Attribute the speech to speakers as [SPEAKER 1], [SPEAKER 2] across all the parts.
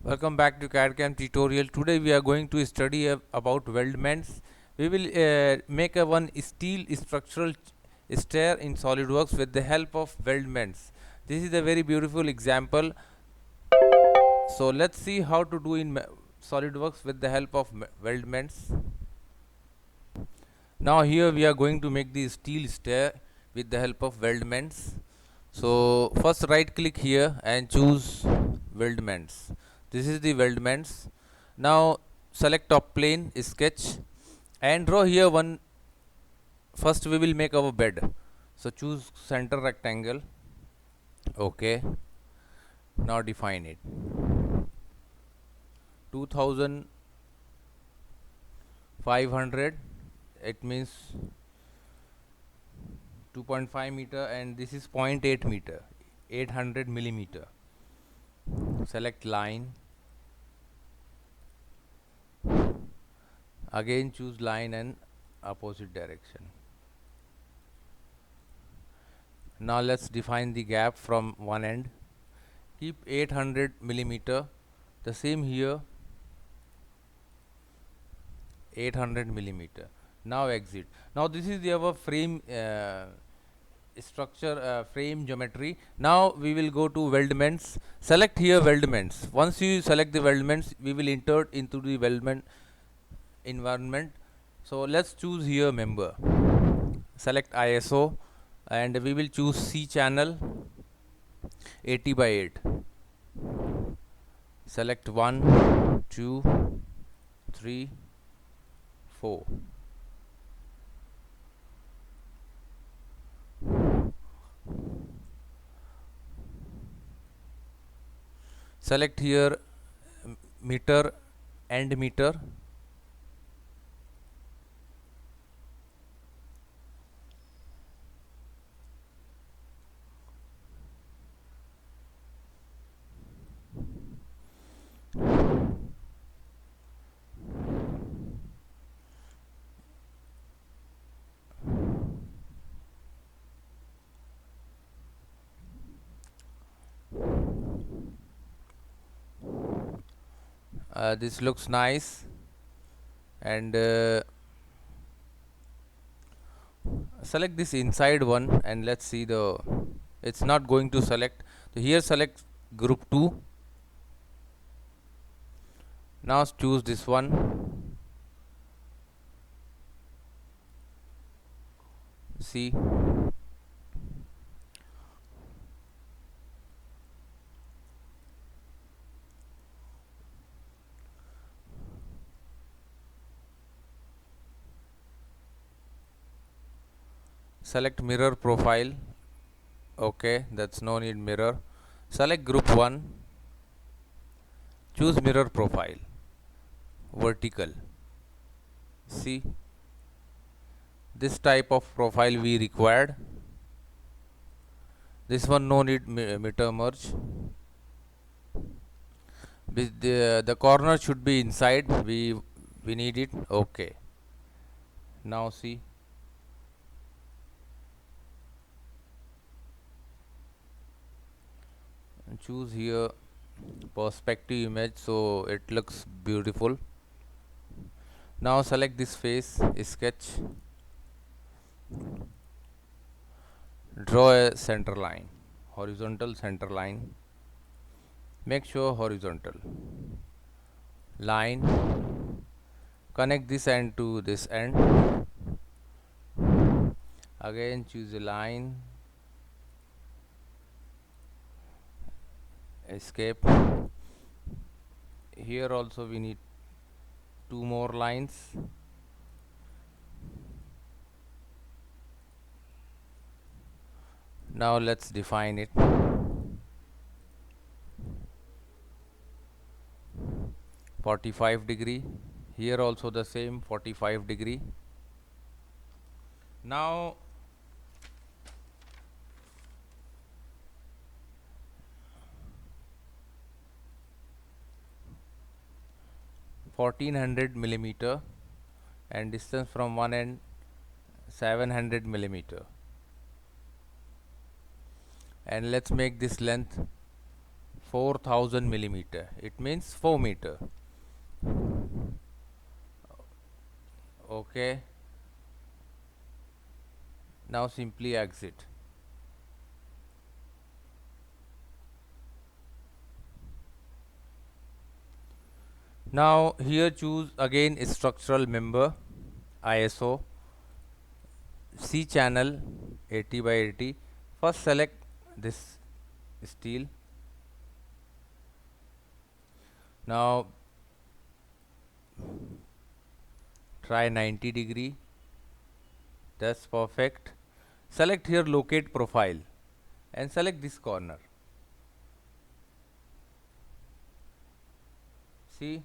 [SPEAKER 1] Welcome back to CAD/CAM tutorial. Today we are going to study about weldments. We will make a one steel structural stair in SolidWorks with the help of weldments. This is a very beautiful example. So let's see how to do in SolidWorks with the help of weldments. Now here we are going to make the steel stair with the help of weldments. So first right click here and choose weldments. This is the weldments. Now select top plane, sketch, and draw here one. First we will make our bed. So choose center rectangle. Okay. Now define it. 2500. It means 2.5 meter, and this is 0.8 meter, 800 millimeter. Select line, again choose line and opposite direction. Now let's define the gap from one end. Keep 800 millimeter, the same here, 800 millimeter. Now exit. Now this is our frame structure, frame geometry. Now we will go to weldments. Select here weldments. Once you select the weldments, we will insert into the weldment environment. So let's choose here member. Select ISO and we will choose C channel 80 by 8. Select 1, 2, 3, 4. Select here meter and meter. This looks nice, and select this inside one, and let's see the it's not going to select. So here select group 2. Now choose this one. See, select mirror profile. Okay, that's no need mirror. Select group 1, choose mirror profile, vertical. See, this type of profile we required. This one no need meter merge. The corner should be inside. We need it. Okay. Now see. Choose here perspective image so it looks beautiful. Now select this face, sketch, draw a center line, horizontal center line. Make sure horizontal line, connect this end to this end. Again choose a line, escape. Here also we need 2 more lines. Now let's define it. -45°. Here also the same 45°. Now (1400mm) and distance from one end 700mm, and let's make this length 4000 millimeter, it means 4 meter. Okay, now simply exit. Now here choose again structural member, ISO, C channel 80 by 80. First select this steel. Now try 90°. That's perfect. Select here locate profile and select this corner. See,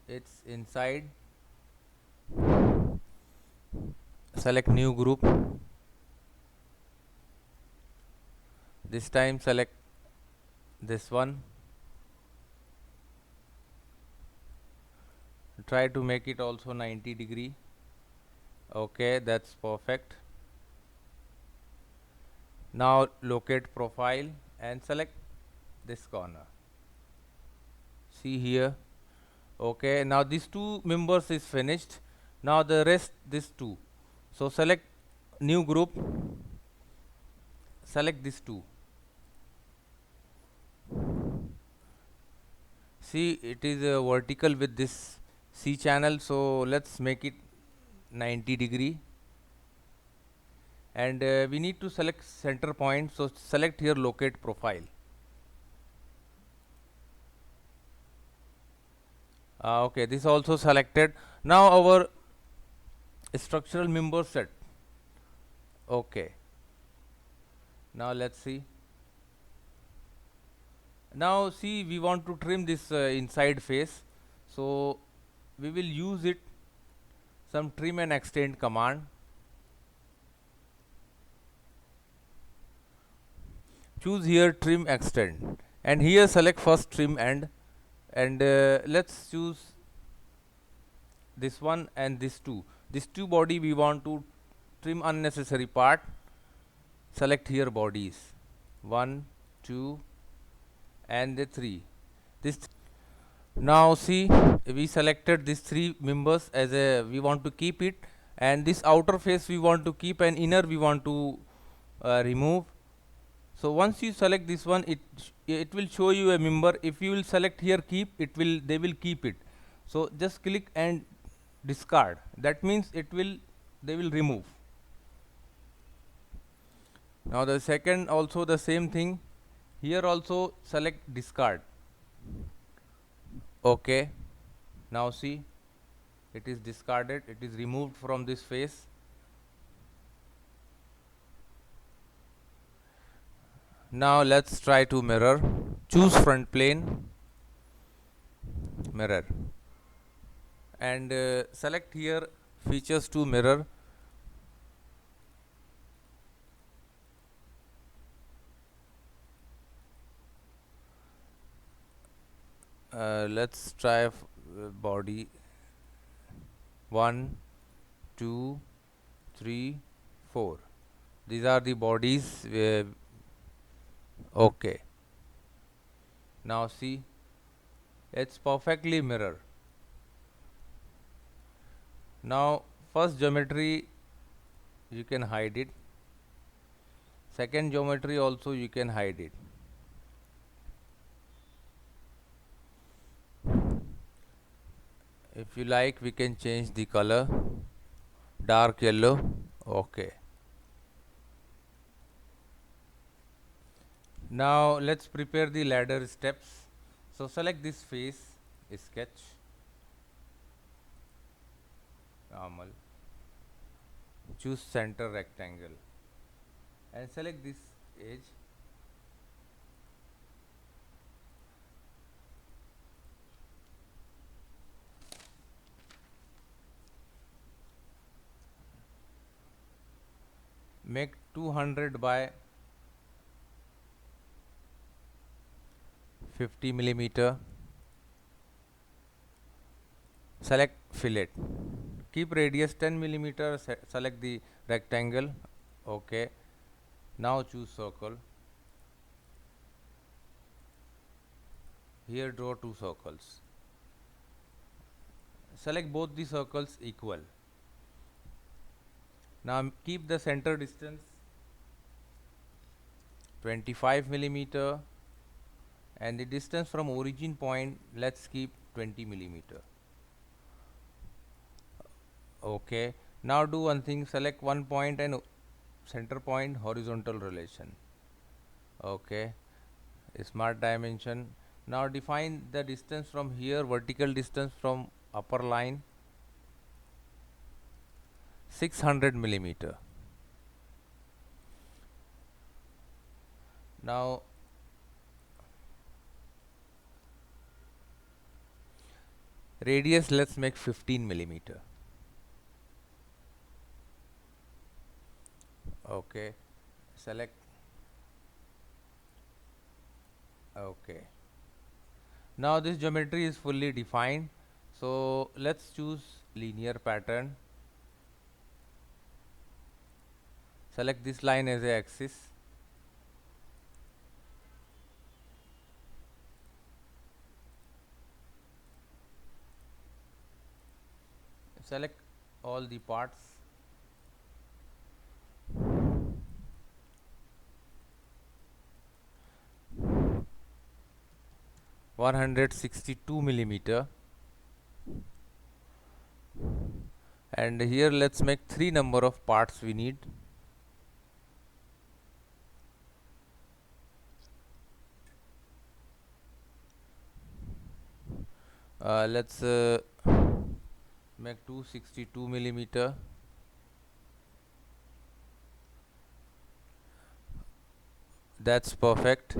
[SPEAKER 1] it's inside. Select new group. This time select this one. Try to make it also 90°. Okay, that's perfect. Now locate profile and select this corner. See here. Okay, now these two members is finished. Now the rest, this two. So select new group, select these two. See, it is vertical with this C channel, so let's make it 90°. And we need to select center point, so select here locate profile. Okay, this also selected. Now our structural member set. Okay, now let's see. Now see, we want to trim this inside face, so we will use it some trim and extend command. Choose here trim extend and here select first trim end, and let's choose this one and this two. This two body we want to trim unnecessary part. Select here bodies 1, 2 and the 3. This now see, we selected these three members as a we want to keep it, and this outer face we want to keep and inner we want to remove. So once you select this one, it will show you a member. If you will select here keep, they will keep it. So just click and discard. That means they will remove. Now the second also the same thing. Here also select discard. Okay. Now see, it is discarded. It is removed from this face. Now let's try to mirror. Choose front plane, mirror, and select here features to mirror. Let's try body 1, 2, 3, 4. These are the bodies. Okay. Now see, it's perfectly mirror. Now first geometry you can hide it. Second geometry also you can hide it. If you like, we can change the color, dark yellow. Okay. Now let's prepare the ladder steps. So select this face, sketch, normal, choose center rectangle and select this edge. Make 200 by 50 millimeter. Select fillet. Keep radius 10 millimeter. Select the rectangle. Okay. Now choose circle. Here draw two circles. Select both the circles equal. Now keep the center distance 25 millimeter and the distance from origin point let's keep 20 millimeter. Okay, now do one thing, select one point and center point horizontal relation. Okay, smart dimension. Now define the distance from here, vertical distance from upper line 600 millimeter. Now radius let's make 15 millimeter. Okay, select. Okay, now this geometry is fully defined, so let's choose linear pattern. Select this line as a axis. Select all the parts. (162 millimeter) and here let's make three number of parts we need. Let's make 262 millimeter. That's perfect.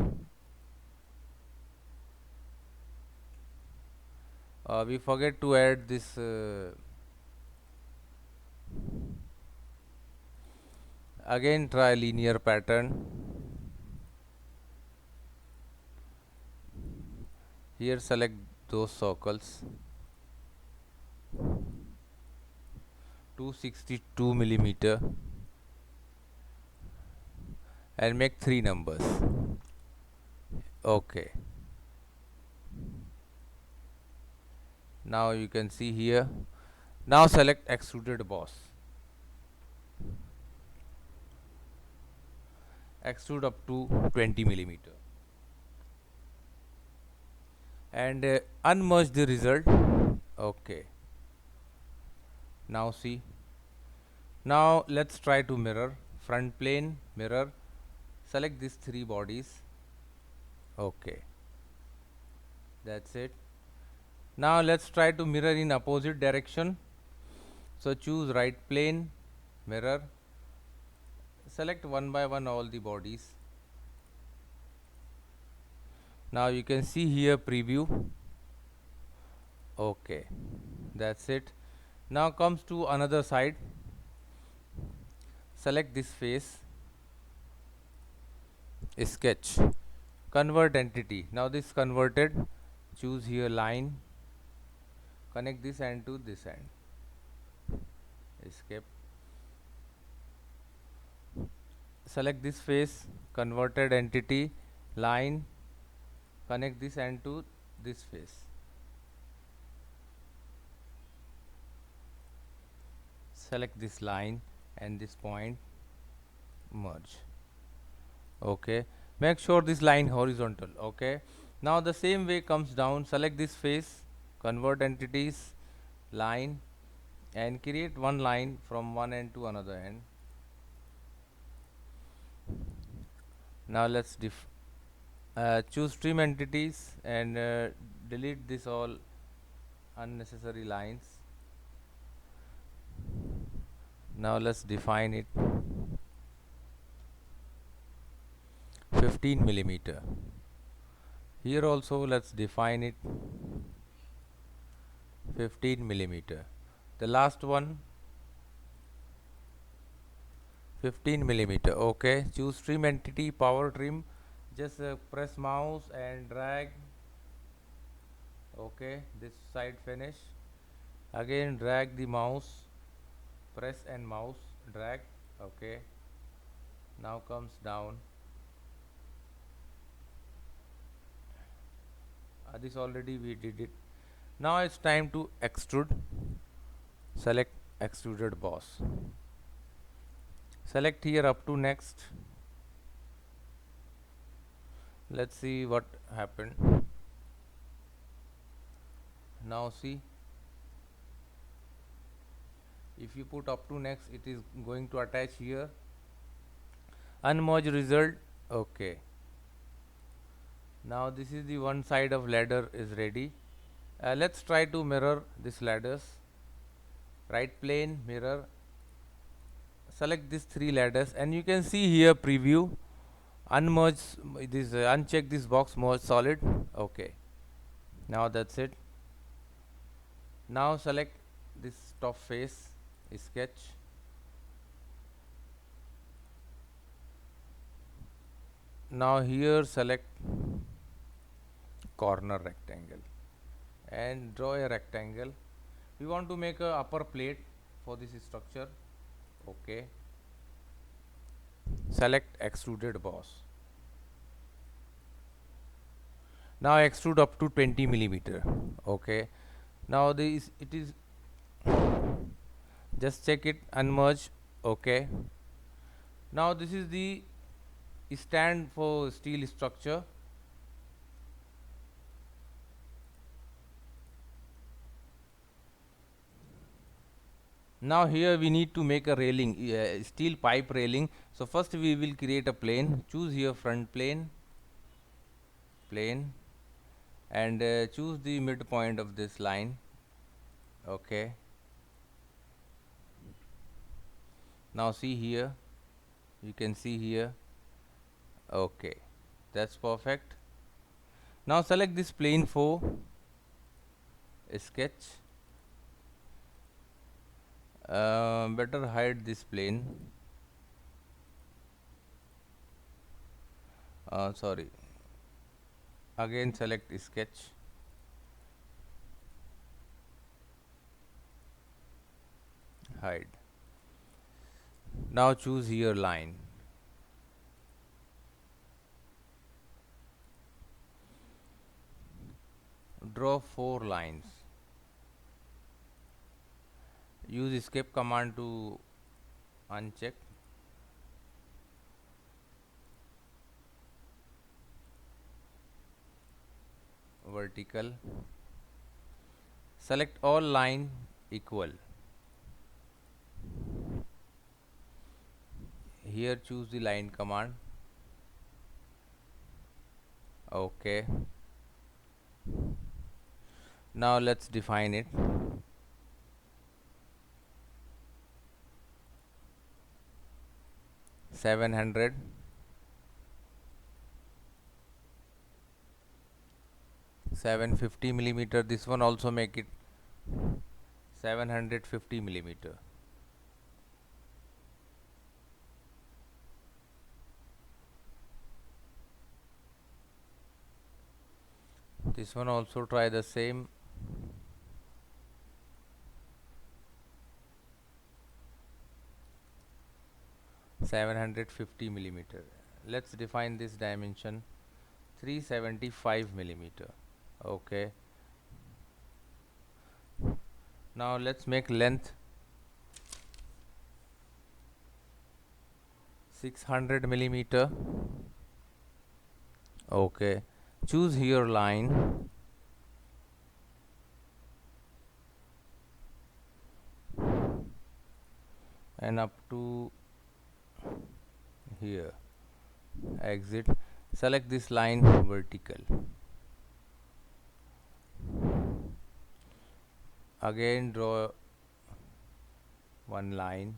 [SPEAKER 1] We forget to add this again try linear pattern. Here select those circles. 262 millimeter and make three numbers. Okay, now you can see here. Now select extruded boss. Extrude up to 20 millimeter and unmerge the result. Okay, now see. Now let's try to mirror. Front plane, mirror, select these three bodies. Okay, that's it. Now let's try to mirror in opposite direction. So choose right plane, mirror, select one by one all the bodies. Now you can see here preview. Okay, that's it. Now comes to another side. Select this face, sketch, convert entity. Now this converted, choose here line, connect this end to this end, escape. Select this face, converted entity, line, connect this end to this face. Select this line and this point, merge. Okay, make sure this line horizontal. Okay, now the same way comes down, select this face, convert entities, line, and create one line from one end to another end. Now let's choose trim entities and delete this all unnecessary lines. Now let's define it 15 millimeter. Here also let's define it 15 millimeter. The last one 15 millimeter. Okay, choose trim entity, power trim, just press mouse and drag. Okay, this side finish, again drag the mouse, press and mouse drag. Okay, now comes down, This already we did it. Now it's time to extrude. Select extruded boss. Select here up to next. Let's see what happened. Now see, if you put up to next, it is going to attach here. Unmerge result. Okay. Now this is the one side of ladder is ready. Let's try to mirror this ladders. Right plane, mirror. Select these three ladders, and you can see here preview. Unmerge this. Uncheck this box. Merge solid. Okay. Now that's it. Now select this top face. Sketch. Now here select corner rectangle and draw a rectangle. We want to make a upper plate for this structure. Okay. Select extruded boss. Now extrude up to 20 millimeter. Okay. Now this it is, just check it, unmerge. Okay. Now this is the stand for steel structure. Now here we need to make a railing, steel pipe railing. So first we will create a plane. Choose here front plane, and choose the midpoint of this line. Okay. Now see here, you can see here. Okay, that's perfect. Now select this plane for sketch. Better hide this plane. Sorry. Again select sketch. Hide. Now choose here line. Draw 4 lines. Use escape command to uncheck. Vertical. Select all line equal. Here choose the line command. Okay. Now let's define it. $700. $750 millimeter. This one also make it 750 millimeter. This one also try the same. $750 millimeter. Let's define this dimension. 375 millimeter. Okay. Now let's make length 600 millimeter. Okay. Choose here line. And up to here. Exit. Select this line vertical. Again draw one line.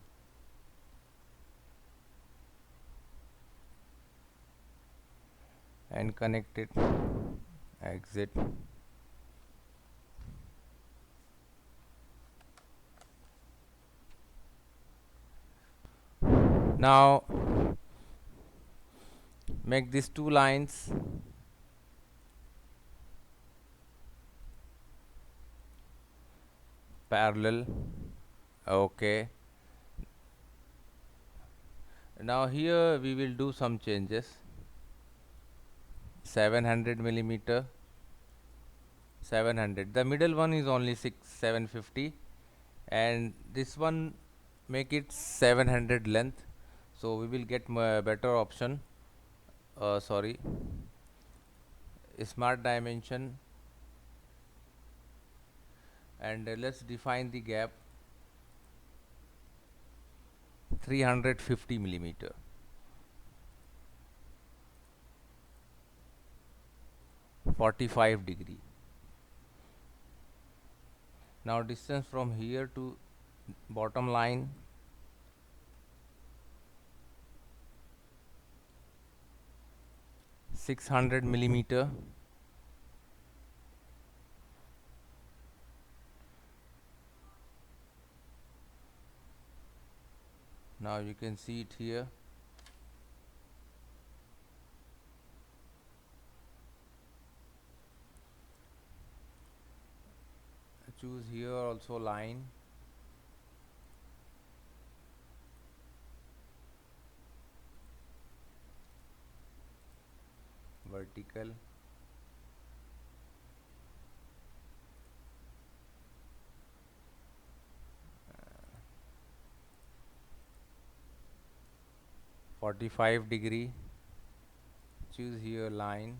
[SPEAKER 1] And connect it. Exit. Now make these two lines parallel. Okay. Now here we will do some changes. 700 millimeter. 700. The middle one is only 750, and this one make it 700 length. So we will get better option. Sorry, smart dimension, and let's define the gap 350 millimeter. (45°). Now distance from here to bottom line 600 millimeter. Now you can see it here. Choose here also line. Vertical. Uh, 45°. Choose here line.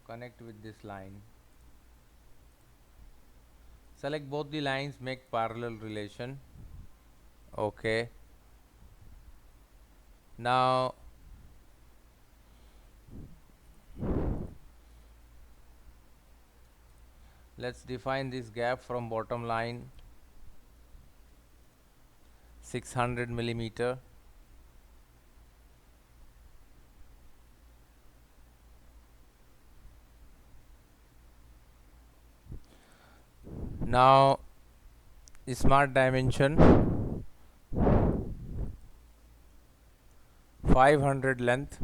[SPEAKER 1] Connect with this line. Select both the lines, make parallel relation. Okay. Now let's define this gap from bottom line 600 millimeter. Now smart dimension 500 length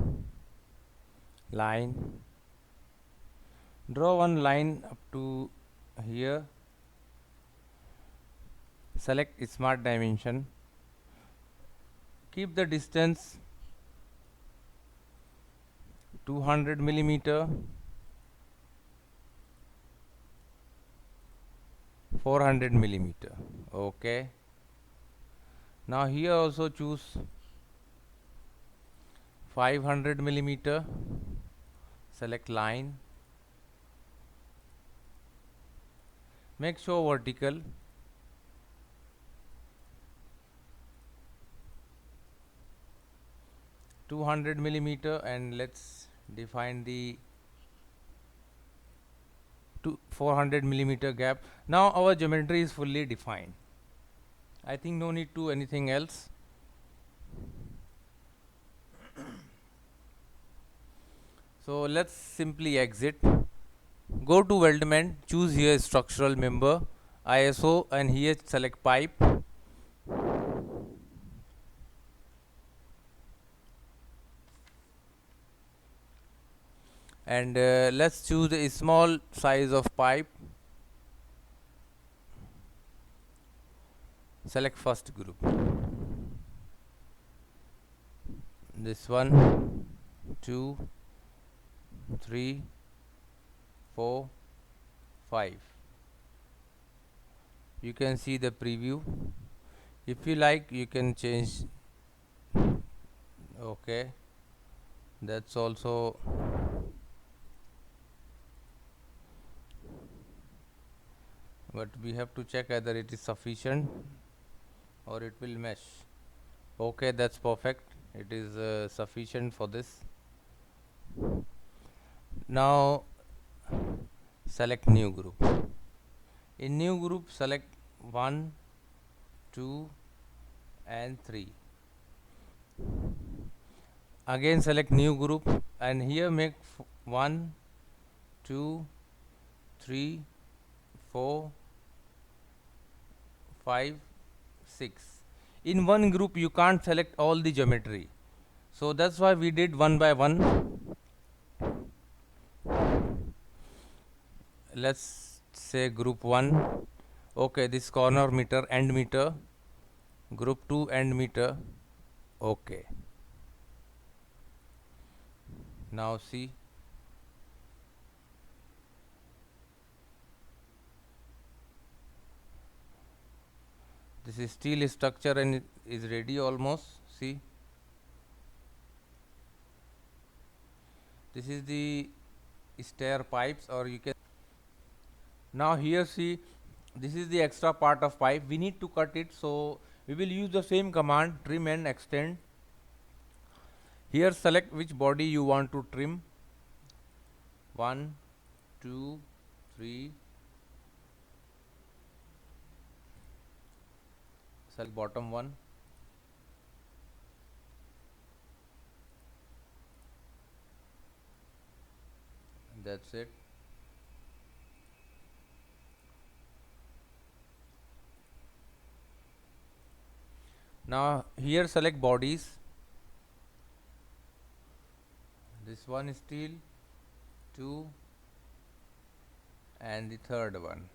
[SPEAKER 1] line. Draw one line up to here. Select smart dimension. Keep the distance 200 millimeter. 400 millimeter. Okay. Now here also choose 500 millimeter. Select line. Make show vertical. (200 millimeter), and let's define the 400 millimeter gap. Now our geometry is fully defined. I think no need to anything else. So let's simply exit. Go to Weldment, choose here structural member, ISO, and here select pipe. And let's choose a small size of pipe. Select first group. This 1, 2, 3, 4, 5. You can see the preview. If you like, you can change. Okay, that's also. But we have to check whether it is sufficient or it will mesh. Okay, that's perfect. It is sufficient for this. Now select new group. In new group, select 1, 2, and 3. Again select new group, and here make 1, 2, 3, 4, 5, 6. In one group you can't select all the geometry, so that's why we did one by one. Let's say group 1. Okay, this corner meter, end meter. Group 2, end meter. Okay. Now see. This is steel structure and it is ready almost. See, this is the stair pipes, or you can. Now here see, this is the extra part of pipe. We need to cut it, so we will use the same command, trim and extend. Here select which body you want to trim. 1, 2, 3. Select bottom one. That's it. Now here select bodies. This one is steel, 2, and the third one.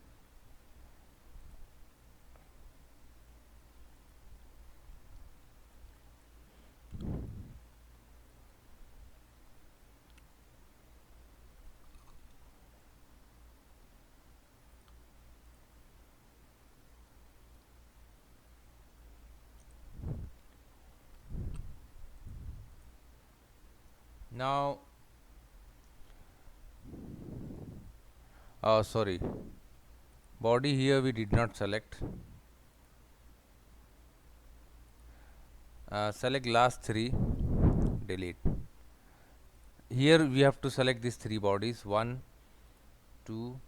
[SPEAKER 1] Now, sorry, body here we did not select. Select last 3, delete. Here we have to select these 3 bodies, 1, 2,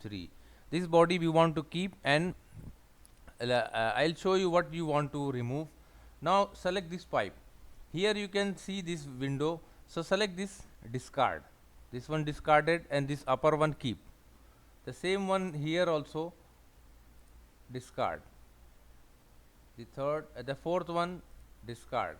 [SPEAKER 1] 3. This body we want to keep, and I'll show you what you want to remove. Now select this pipe. Here you can see this window, so select this, discard. This one discarded, and this upper one keep. The same one here also discard. The fourth one discard.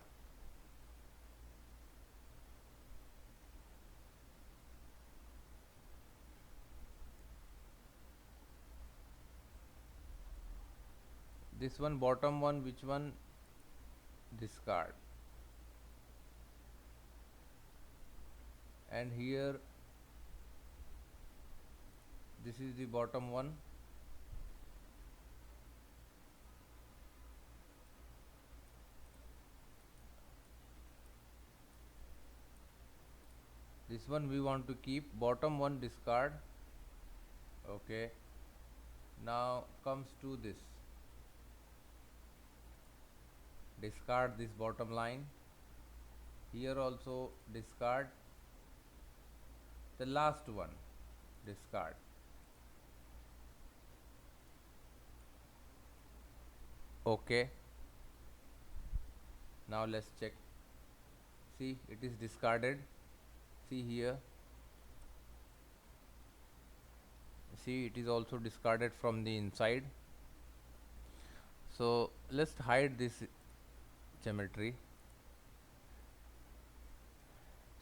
[SPEAKER 1] This one bottom one, which one? Discard. And here this is the bottom one. This one we want to keep, bottom one discard. Okay, now comes to this, discard this bottom line. Here also discard. The last one discard. Okay, now let's check. See, it is discarded. See here, see it is also discarded from the inside. So let's hide this geometry.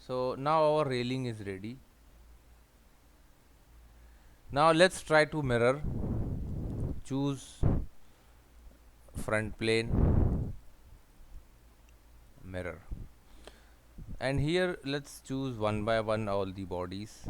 [SPEAKER 1] So now our railing is ready. Now let's try to mirror. Choose front plane, mirror, and here let's choose one by one all the bodies.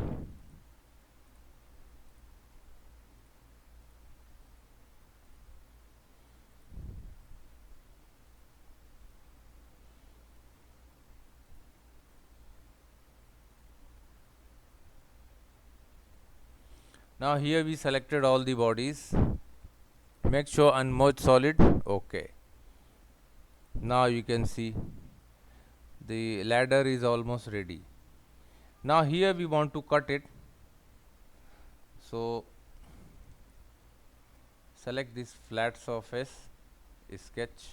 [SPEAKER 1] Now here we selected all the bodies. Make sure unmerge solid. Okay, now you can see the ladder is almost ready. Now here we want to cut it, so select this flat surface, sketch,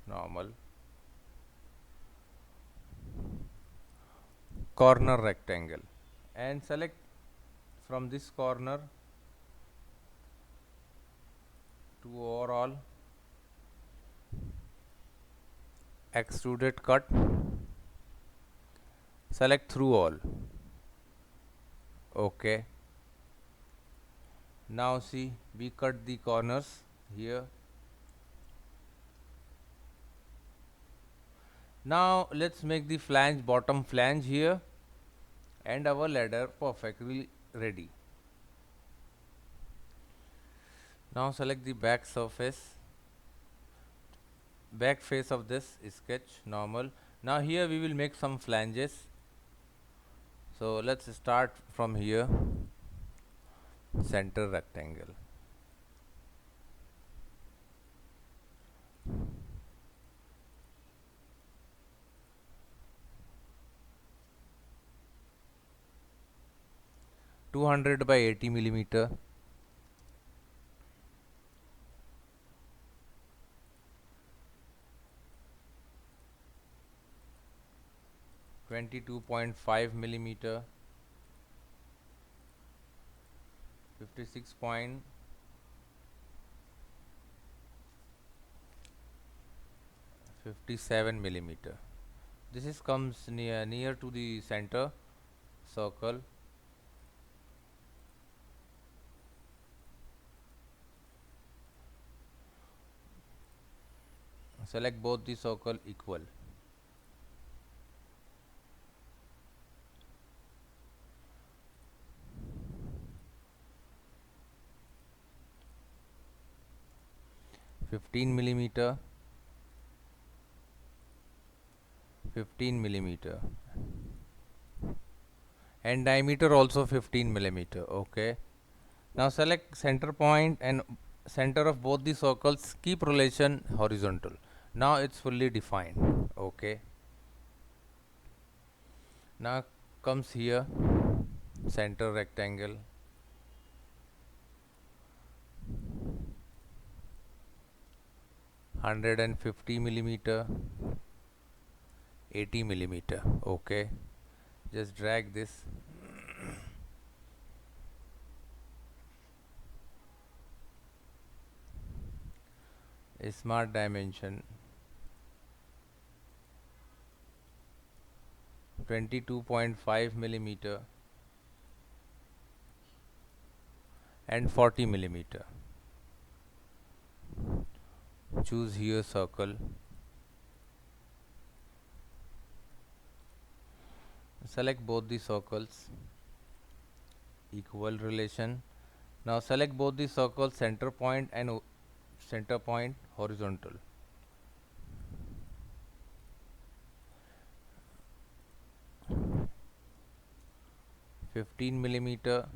[SPEAKER 1] normal, corner rectangle, and select from this corner to overall, extruded cut, select through all. Okay, now see, we cut the corners here. Now let's make the flange, bottom flange here, and our ladder perfectly ready. Now select the back surface, back face of this sketch normal. Now here we will make some flanges. So let's start from here. Center rectangle. (200 by 80 millimeter). 22.5 millimeter. 56.57 millimeter. This is comes near to the center circle. Select both the circle equal. (15 millimeter). 15 millimeter, and diameter also 15 millimeter. Okay. Now select center point and center of both the circles, keep relation horizontal. Now it's fully defined. Okay. Now comes here center rectangle. 150 millimeter. 80 millimeter. Okay, just drag this. A smart dimension. 22.5 millimeter and 40 millimeter. Choose here circle. Select both the circles, equal relation. Now select both the circles, center point and center point horizontal. (15 millimeter).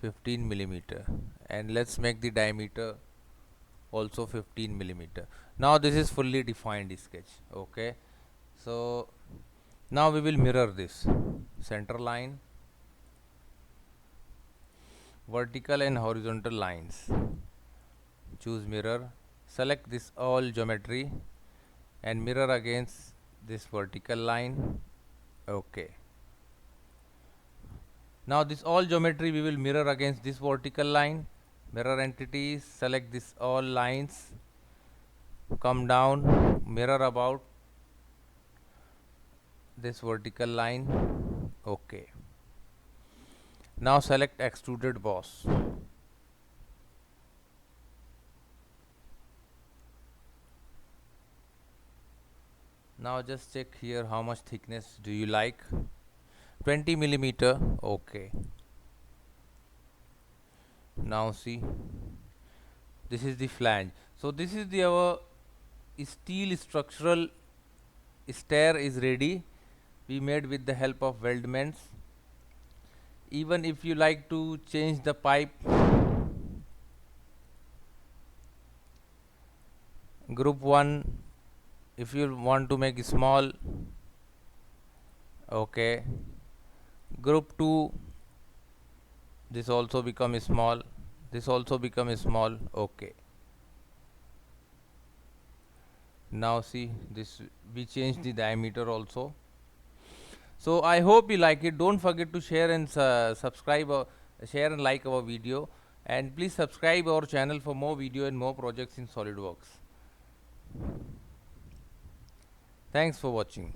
[SPEAKER 1] 15 millimeter, and let's make the diameter also 15 millimeter. Now this is fully defined sketch. Okay, so now we will mirror this center line, vertical and horizontal lines. Choose mirror, select this all geometry and mirror against this vertical line. Okay, now this all geometry we will mirror against this vertical line. Mirror entities, select this all lines, come down, mirror about this vertical line. Okay, now select extruded boss. Now just check here how much thickness do you like. 20 millimeter. Okay, now see, this is the flange. So this is the our steel structural stair is ready. We made with the help of weldments. Even if you like to change the pipe, group 1 if you want to make small. Okay, group 2, this also become small, this also become small. Okay, now see, this we change the diameter also. So I hope you like it. Don't forget to share and subscribe or share and like our video, and please subscribe our channel for more video and more projects in SolidWorks. Thanks for watching.